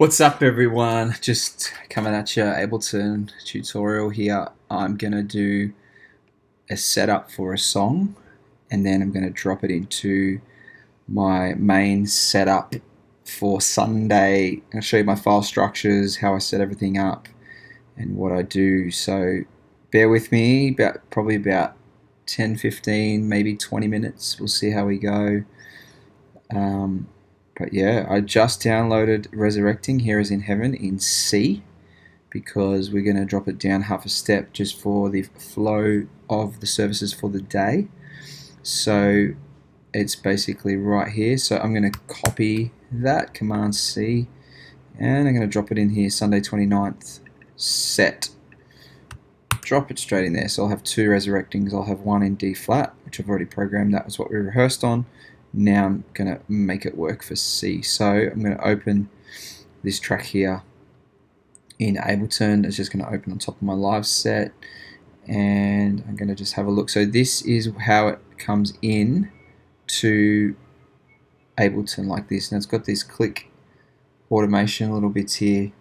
What's up, everyone? Just coming at you, Ableton tutorial here. I'm gonna do a setup for a song, and then I'm gonna drop it into my main setup for Sunday. I'll show you my file structures, how I set everything up, and what I do. So bear with me, probably about 10, 15, maybe 20 minutes. We'll see how we go. But yeah, I just downloaded Resurrecting Here Is in Heaven in C, because we're going to drop it down half a step just for the flow of the services for the day. So it's basically right here. So I'm going to copy that, Command C, and I'm going to drop it in here, Sunday 29th, set. Drop it straight in there. So I'll have two Resurrectings. I'll have one in D flat, which I've already programmed. That was what we rehearsed on. Now I'm going to make it work for C. So I'm going to open this track here in Ableton. It's just going to open on top of my live set, and I'm going to just have a look. So this is how it comes in to Ableton, like this. And it's got this click automation little bits here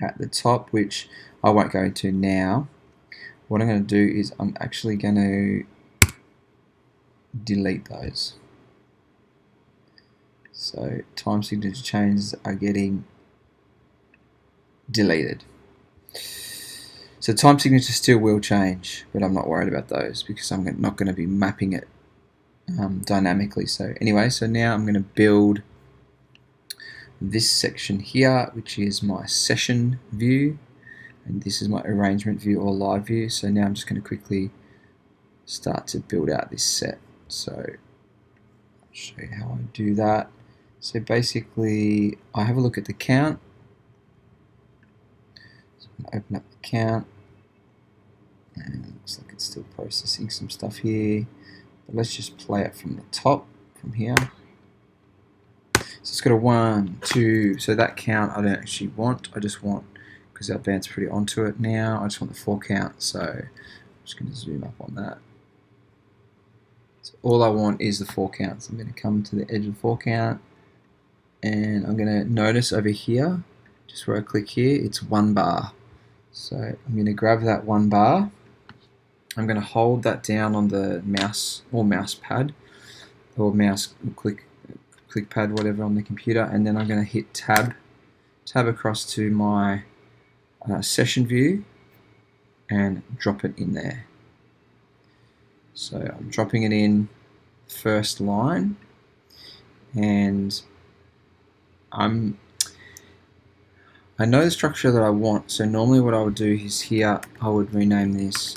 at the top, which I won't go into now. What I'm going to do is I'm actually going to delete those. So time signature changes are getting deleted. So time signature still will change, but I'm not worried about those because I'm not going to be mapping it dynamically. So anyway, so now I'm going to build this section here, which is my session view, and this is my arrangement view or live view. So now I'm just going to quickly start to build out this set. So I'll show you how I do that. So basically I have a look at the count. So I'm going to open up the count, and it looks like it's still processing some stuff here, but let's just play it from the top, from here. So it's got a 1, 2, so that count I don't actually want, I just want, because our band's pretty onto it now, I just want the 4 count, so I'm just going to zoom up on that. So all I want is the 4 counts. I'm going to come to the edge of the 4 count, and I'm going to notice over here, just where I click here, it's 1 bar. So I'm going to grab that 1 bar, I'm going to hold that down on the mouse or mouse pad or mouse click pad, whatever, on the computer, and then I'm going to hit tab across to my session view and drop it in there. So I'm dropping it in first line, and I know the structure that I want. So normally what I would do is here I would rename this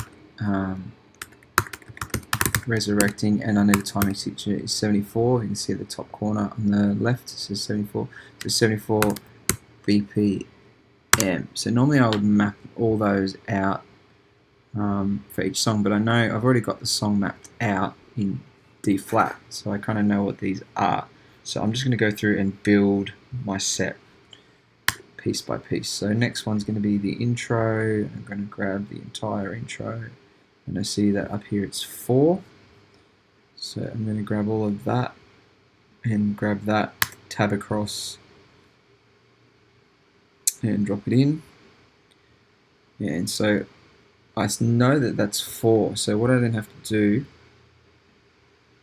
Resurrecting, and I need a timing signature is 74. You can see at the top corner on the left it says 74. So 74 BPM. So normally I would map all those out for each song, but I know I've already got the song mapped out in D flat, so I kind of know what these are. So I'm just going to go through and build my set piece by piece. So next one's going to be the intro. I'm going to grab the entire intro, and I see that up here it's 4. So I'm going to grab all of that and grab that, tab across, and drop it in. Yeah, and so I know that that's 4, so what I then have to do,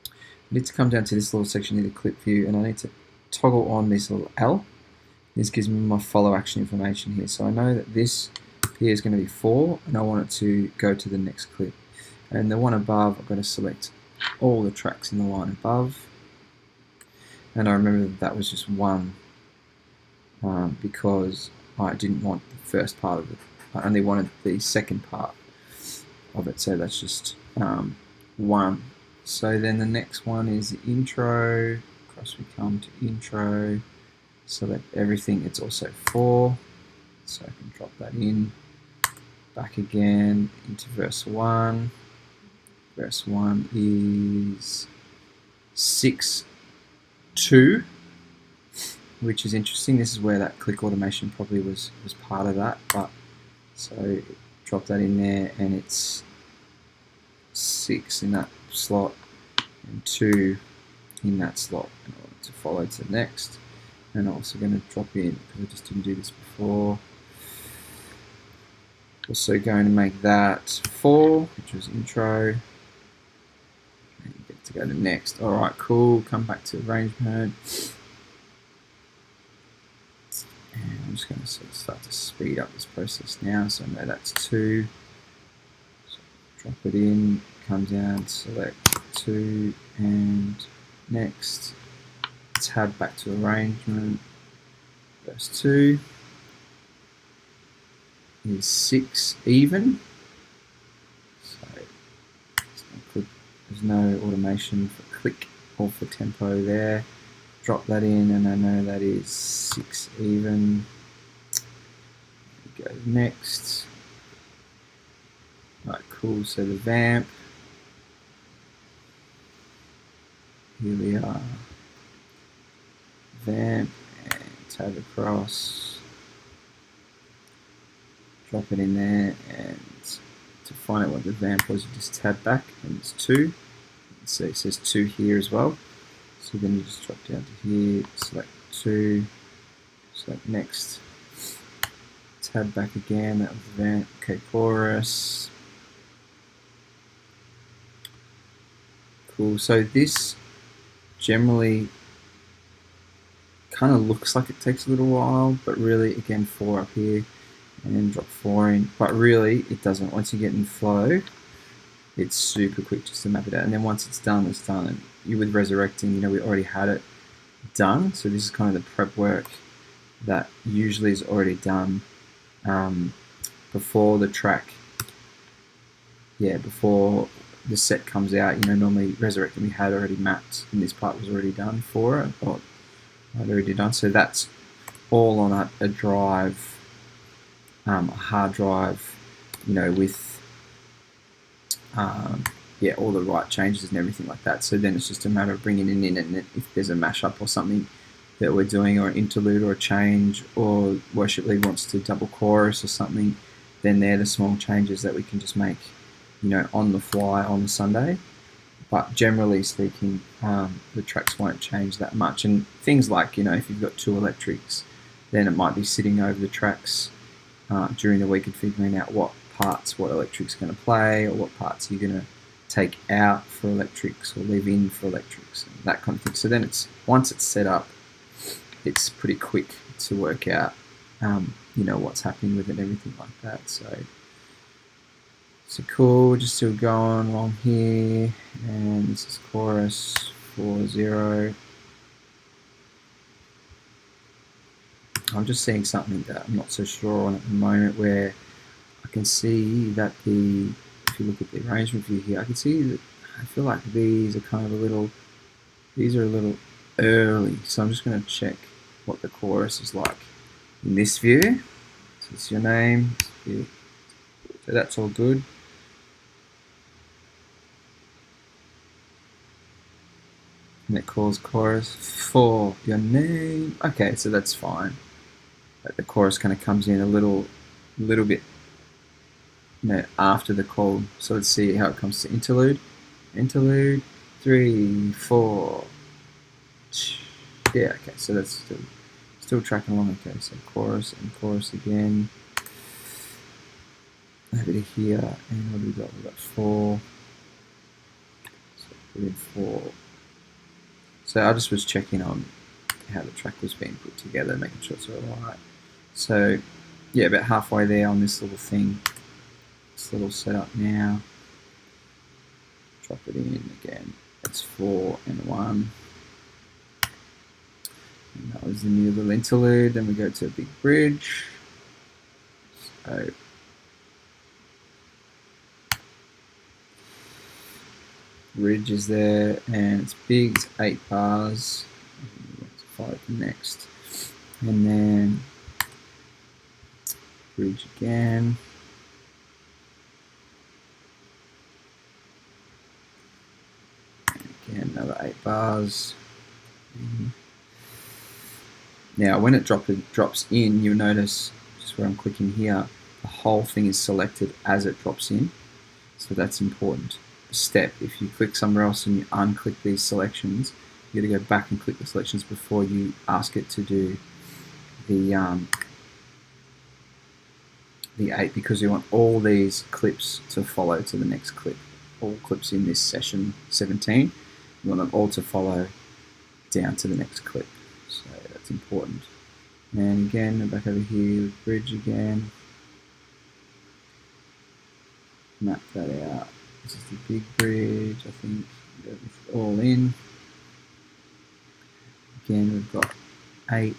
I need to come down to this little section here, the clip view, and I need to toggle on this little L. This gives me my follow action information here, so I know that this here is going to be 4, and I want it to go to the next clip. And the one above, I've got to select all the tracks in the line above, and I remember that that was just 1 because I didn't want the first part of it, I only wanted the second part of it, so that's just 1. So then the next one is the intro. Across we come to intro, select everything, it's also 4, so I can drop that in, back again into verse 1. Verse 1 is 6, 2, which is interesting. This is where that click automation probably was part of that, but so drop that in there, and it's 6 in that slot and 2 in that slot in order to follow to the next. And I'm also going to drop in, because I just didn't do this before. Also going to make that 4, which was intro. And get to go to next. Alright, cool. Come back to arrangement. And I'm just going to sort of start to speed up this process now. So I know that's 2. So drop it in, come down, select 2, and next. Tab back to arrangement. Verse 2 is 6 even. So there's no automation for click or for tempo there. Drop that in, and I know that is 6 even. Go next. Right, cool. So the vamp. Here we are. Vamp, and tab across. Drop it in there, and to find out what the vamp was, you just tab back, and it's 2. So it says 2 here as well. So then you just drop down to here, select 2, select next, tab back again, that was the vamp. Okay, chorus. Cool, so this generally kind of looks like it takes a little while, but really, again, 4 up here, and then drop 4 in, but really it doesn't. Once you get in flow, it's super quick just to map it out, and then once it's done, it's done. And you with resurrecting, you know, we already had it done, so this is kind of the prep work that usually is already done before the track, before the set comes out. You know, normally resurrecting we had already mapped, and this part was already done for it, or I'd already done. So that's all on a drive, a hard drive, you know, with all the right changes and everything like that. So then it's just a matter of bringing it in, and if there's a mashup or something that we're doing, or an interlude or a change, or Worship Lead wants to double chorus or something, then they're the small changes that we can just make, you know, on the fly on the Sunday. But generally speaking, the tracks won't change that much. And things like, you know, if you've got 2 electrics, then it might be sitting over the tracks during the week and figuring out what parts, what electric's going to play, or what parts you're going to take out for electrics or leave in for electrics, and that kind of thing. So then once it's set up, it's pretty quick to work out, you know, what's happening with it and everything like that. So cool, just still going along here, and this is chorus 4-0. I'm just seeing something that I'm not so sure on at the moment, where I can see that if you look at the arrangement view here, I can see that I feel like these are kind of a little early. So I'm just going to check what the chorus is like in this view. So it's your name. So that's all good. And it calls chorus for your name. Okay, so that's fine. But the chorus kind of comes in a little bit, you know, after the call. So let's see how it comes to interlude. Interlude 3, 4. Yeah, okay, so that's still tracking along. Okay, so chorus and chorus again. Over to here, and what do we got? We've got 4. So put in 4. So I just was checking on how the track was being put together, making sure it's all right. So yeah, about halfway there on this little thing. This little setup now. Drop it in again. It's 4 and 1. And that was the new little interlude. Then we go to a big bridge. So bridge is there, and it's big. It's 8 bars. 5 next, and then bridge again. Again, another 8 bars. Now, when it drops in, you'll notice just where I'm clicking here, the whole thing is selected as it drops in. So that's important step. If you click somewhere else and you unclick these selections, You got to go back and click the selections before you ask it to do the 8, because you want all these clips to follow to the next clip. All clips in this session 17, you want them all to follow down to the next clip. So that's important. And again, we're back over here with bridge again. Map that out. This is the big bridge, I think. Go with it all in. Again, we've got 8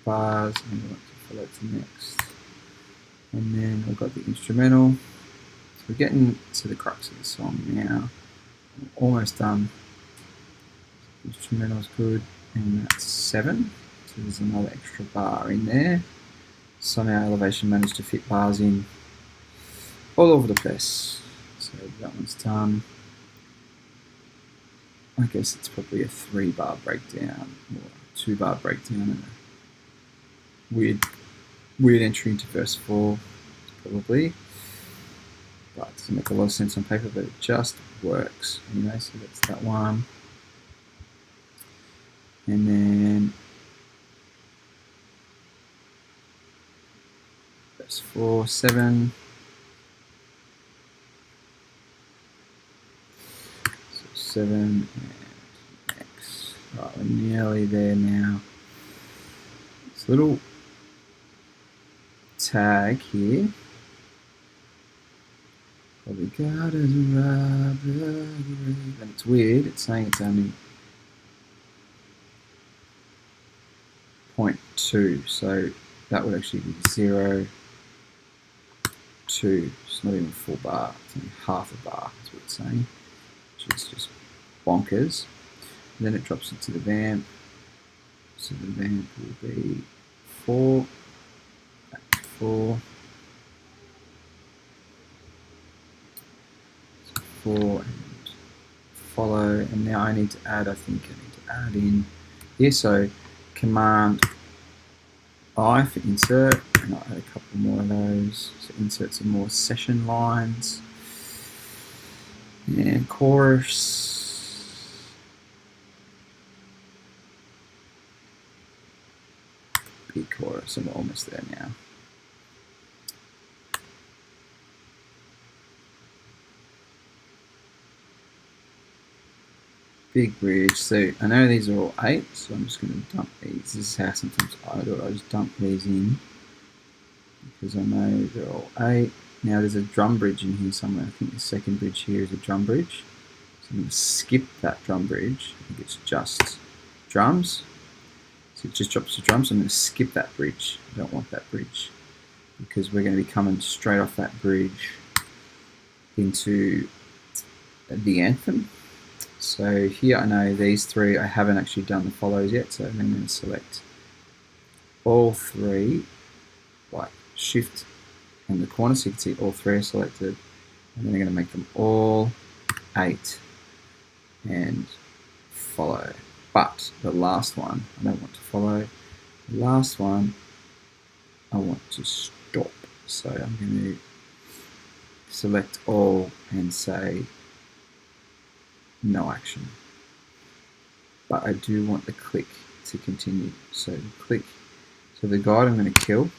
bars, and we want to follow to the next. And then we've got the instrumental. So we're getting to the crux of the song now. I'm almost done. The instrumental's good, and that's 7. So there's another extra bar in there. Somehow Elevation managed to fit bars in all over the place. So that one's done. I guess it's probably a 3-bar breakdown or a 2-bar breakdown and a weird entry into verse 4, probably. But it doesn't make a lot of sense on paper, but it just works. Anyway, so that's that one. And then verse 4, 7. 7 and X. Right, we're nearly there now. This little tag here. Probably got it right, and it's weird. It's saying it's only 0.2, so that would actually be 0, 2. It's not even a full bar. It's only half a bar. That's what it's saying. Which is just bonkers. And then it drops it to the vamp. So the vamp will be 4, 4, 4, and follow. And now I need to add, I think I need to add in here. So Command I for insert, and I'll add a couple more of those. So insert some more session lines. And chorus. Big chorus, and we're almost there now. Big bridge. So I know these are all 8, so I'm just going to dump these. This is how sometimes I do it. I just dump these in because I know they're all 8. Now there's a drum bridge in here somewhere. I think the second bridge here is a drum bridge. So I'm going to skip that drum bridge. I think it's just drums. So it just drops the drums. So I'm going to skip that bridge. I don't want that bridge because we're going to be coming straight off that bridge into the anthem. So here I know these 3, I haven't actually done the follows yet. So I'm going to select all 3, like shift in the corner, so you can see all 3 are selected, and then I'm going to make them all 8 and follow. But the last one I don't want to follow. The last one I want to stop. So I'm going to select all and say no action. But I do want the click to continue. So the click, so the guide I'm going to kill.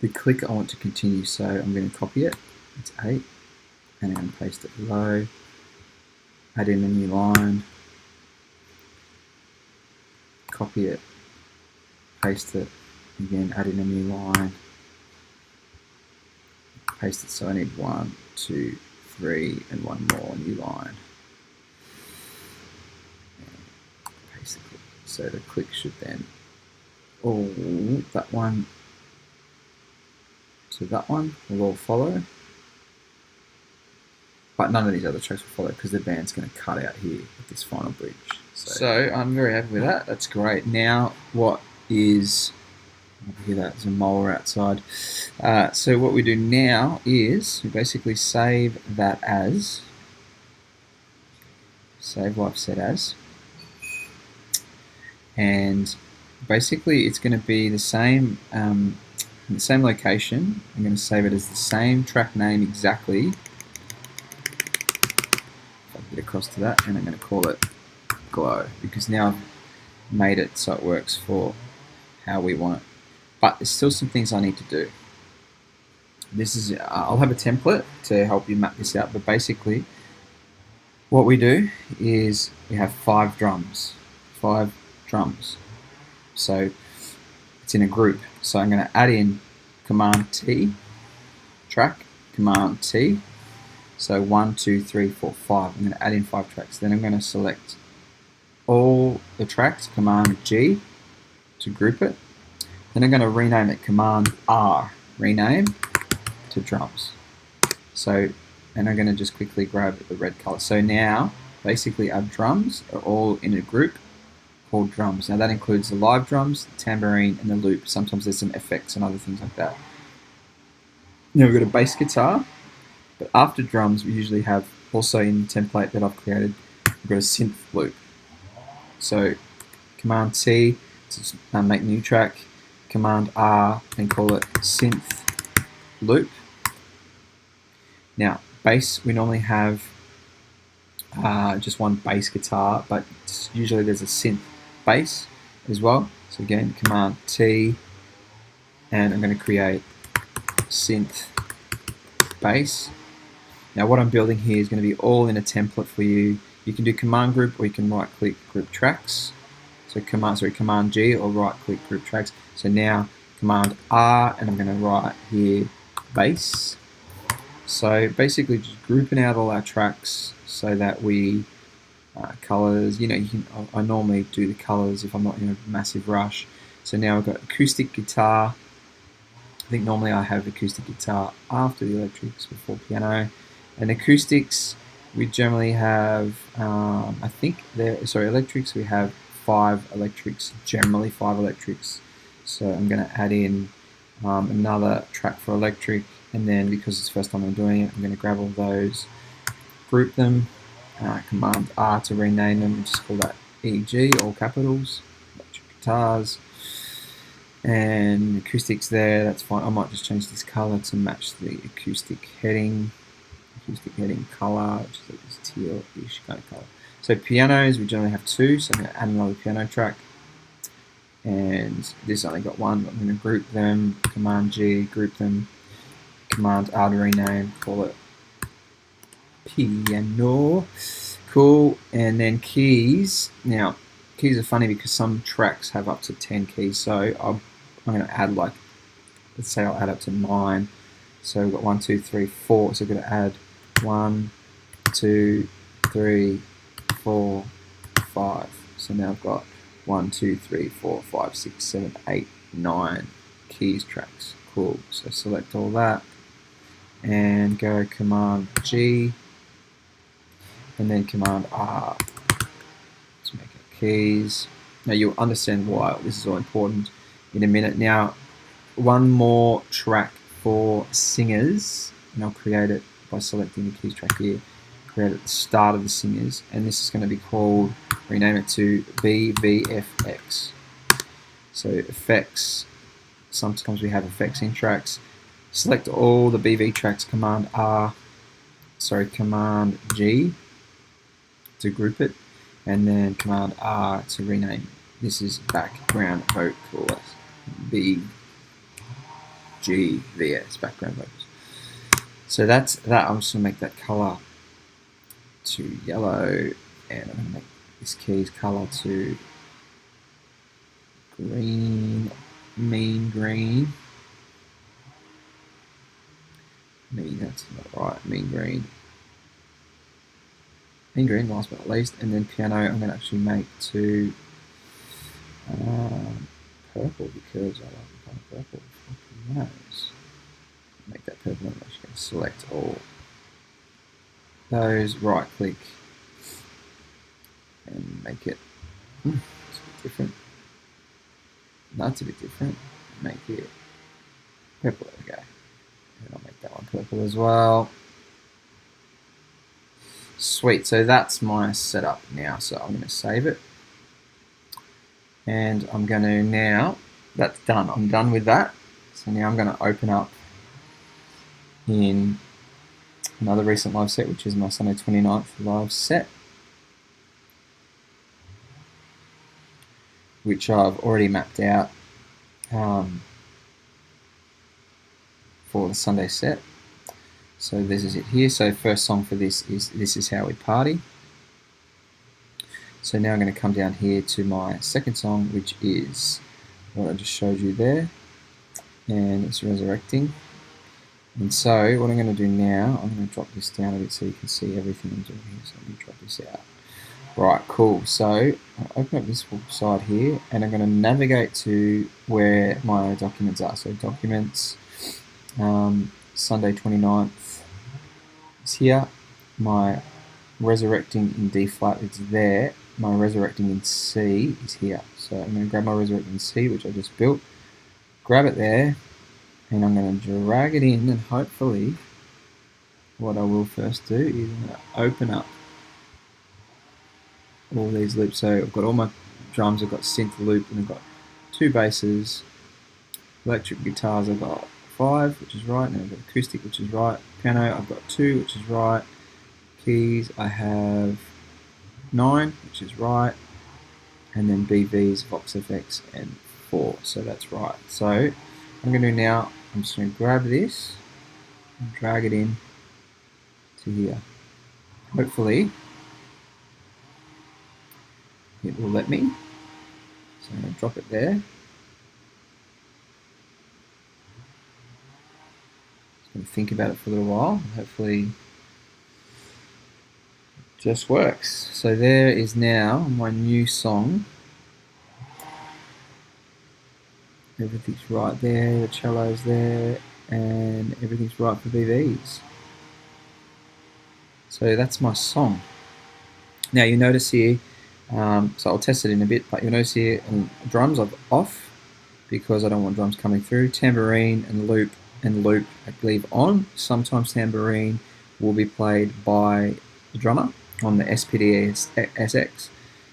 The click I want to continue, so I'm going to copy it. It's 8, and I'm going to paste it below. Add in a new line. Copy it. Paste it. Again, add in a new line. Paste it, so I need 1, 2, 3, and 1 more new line. And paste the click. So the click should then, that one. So that one will all follow, but none of these other tracks will follow because the band's going to cut out here at this final bridge. So I'm very happy with that. That's great. Now what is, I hear that, there's a mower outside. So what we do now is we basically save that as, save what I've set as, and basically it's going to be the same in the same location. I'm going to save it as the same track name exactly. If I get across to that, and I'm going to call it glow, because now I've made it so it works for how we want it. But there's still some things I need to do. This is I'll have a template to help you map this out, but basically what we do is we have 5 drums. So it's in a group. So I'm going to add in Command T, track, Command T. So 1, 2, 3, 4, 5. I'm going to add in 5 tracks. Then I'm going to select all the tracks, Command G to group it. Then I'm going to rename it Command R, rename to drums. So, and I'm going to just quickly grab the red color. So now, basically our drums are all in a group called drums. Now that includes the live drums, the tambourine, and the loop. Sometimes there's some effects and other things like that. Now we've got a bass guitar, but after drums we usually have, also in the template that I've created, we've got a synth loop. So Command T to make new track, Command R and call it synth loop. Now bass, we normally have just one bass guitar, but usually there's a synth bass as well. So again, Command T, and I'm going to create synth bass. Now what I'm building here is going to be all in a template for you. You can do Command Group, or you can right click Group Tracks. So Command G, or right click Group Tracks. So now Command R, and I'm going to write here bass. So basically just grouping out all our tracks so that we colors, I normally do the colors if I'm not in a massive rush. So now I've got acoustic guitar. I think normally I have acoustic guitar after the electrics before piano. And acoustics, we generally have, electrics, we have 5 electrics, generally 5 electrics. So I'm going to add in another track for electric, and then because it's the first time I'm doing it, I'm going to grab all those, group them, Command R to rename them, and just call that EG, all capitals, electric guitars, and acoustics there, that's fine. I might just change this color to match the acoustic heading color, which is like this teal-ish kind of color. So pianos, we generally have 2, so I'm going to add another piano track. And this only got 1, I'm going to group them, Command G, group them, Command R to rename, call it piano. Cool. And then keys. Now, keys are funny because some tracks have up to 10 keys, so I'm going to add, like, let's say I'll add up to 9. So we've got 1, 2, 3, 4. So we're going to add 1, 2, 3, 4, 5. So now I've got 1, 2, 3, 4, 5, 6, 7, 8, 9 keys tracks. Cool. So select all that and go Command G and then Command R to make it keys. Now you'll understand why this is all important in a minute. Now, one more track for singers, and I'll create it by selecting the keys track here. Create at the start of the singers, and this is going to be called, rename it to BVFX. So effects, sometimes we have effects in tracks. Select all the BV tracks, Command G to group it, and then Command R to rename. This is background vocals, BGVS, background vocals. So that's that. I'm just going to make that color to yellow, and I'm going to make this keys color to green, mean green. That's not right, mean green. Mean green, last but not least. And then piano, I'm going to actually make to purple, because I like the kind of purple for pianos. Make that purple, and I'm actually going to select all those, right click, and make it, it's a bit different. That's a bit different. Make it purple, there we go. And I'll make that one purple as well. Sweet, so that's my setup now. So I'm going to save it. And I'm going to now, that's done. I'm done with that. So now I'm going to open up in another recent live set, which is my Sunday 29th live set. which I've already mapped out for the Sunday set. So this is it here. So first song for this is This Is How We Party. So now I'm going to come down here to my second song, which is what I just showed you there, and it's Resurrecting. And so what I'm going to do now, I'm going to drop this down a bit so you can see everything I'm doing here. So let me drop this out. Right, cool. So I'll open up this side here, and I'm going to navigate to where my documents are. So documents, Sunday 29th is here. My Resurrecting in D flat is there. My Resurrecting in C is here. So I'm going to grab my Resurrecting in C, which I just built, grab it there, and I'm going to drag it in, and hopefully what I will first do is I'm going to open up all these loops. So I've got all my drums, I've got synth loop, and I've got 2 basses. Electric guitars I've got 5, which is right, and I've got acoustic, which is right. Piano I've got 2, which is right. Keys I have 9, which is right, and then BVs, Vox FX, and 4, so that's right. So what I'm going to do now, I'm just going to grab this and drag it in to here. Hopefully it will let me. So I'm going to drop it there. Just going to think about it for a little while, and hopefully just works. So there is now my new song. Everything's right there, the cello's there, and everything's right for BVs. So that's my song. Now you notice here, so I'll test it in a bit, but you'll notice here drums I've off because I don't want drums coming through. Tambourine and loop I leave on. Sometimes tambourine will be played by the drummer on the SPD SX,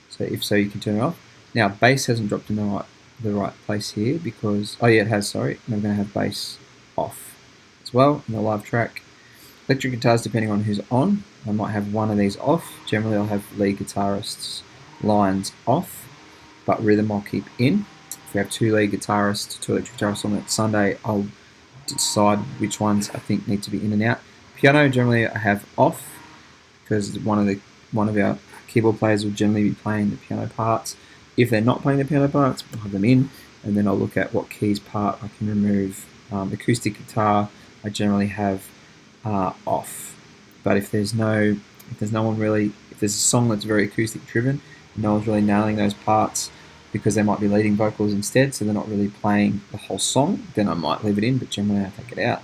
so if so you can turn it off. Now bass hasn't dropped in the right place here because, oh yeah it has, sorry, and I'm going to have bass off as well in the live track. Electric guitars, depending on who's on, I might have one of these off. Generally I'll have lead guitarists lines off, but rhythm I'll keep in. If we have 2 lead guitarists, 2 electric guitarists on that Sunday, I'll decide which ones I think need to be in and out. Piano generally I have off, because one of our keyboard players will generally be playing the piano parts. If they're not playing the piano parts, I'll have them in, and then I'll look at what keys part I can remove. Acoustic guitar I generally have off, but if there's no one really, if there's a song that's very acoustic driven, no one's really nailing those parts because they might be leading vocals instead, so they're not really playing the whole song, then I might leave it in, but generally I take it out.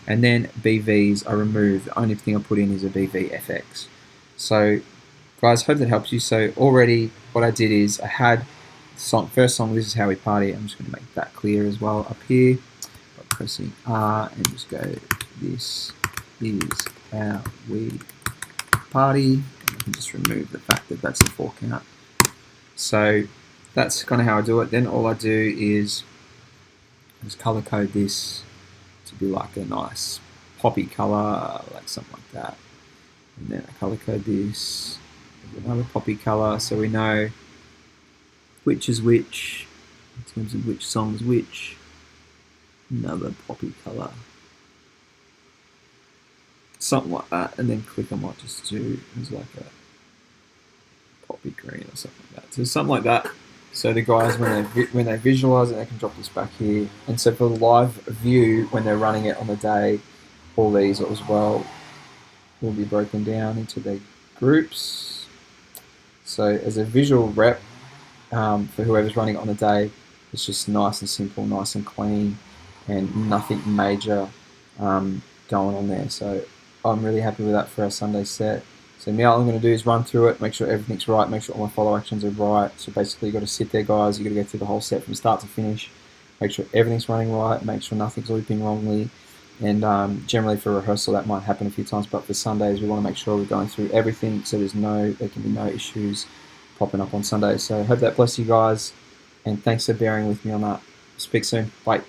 And then BVs I remove. The only thing I put in is a BV FX. So guys, hope that helps you. So already what I did is I had first song, This Is How We Party. I'm just going to make that clear as well up here by pressing R and just go, This Is How We Party. I can just remove the fact that that's the 4 count. So that's kind of how I do it. Then all I do is just color code this to be like a nice poppy color, like something like that. And then I color code this with another poppy color, so we know which is which in terms of which song is which. Another poppy color, something like that. And then click I might just do as like a poppy green or something like that. So something like that. So the guys, when they visualize it, they can drop this back here. And so for the live view, when they're running it on the day, all these as well will be broken down into their groups. So as a visual rep for whoever's running it on the day, it's just nice and simple, nice and clean, and nothing major going on there. So I'm really happy with that for our Sunday set. So now all I'm going to do is run through it, make sure everything's right, make sure all my follow actions are right. So basically you've got to sit there, guys, you've got to go through the whole set from start to finish, make sure everything's running right, make sure nothing's looping wrongly. And generally for rehearsal that might happen a few times, but for Sundays we want to make sure we're going through everything so there can be no issues popping up on Sundays. So I hope that bless you guys, and thanks for bearing with me on that. Speak soon. Bye.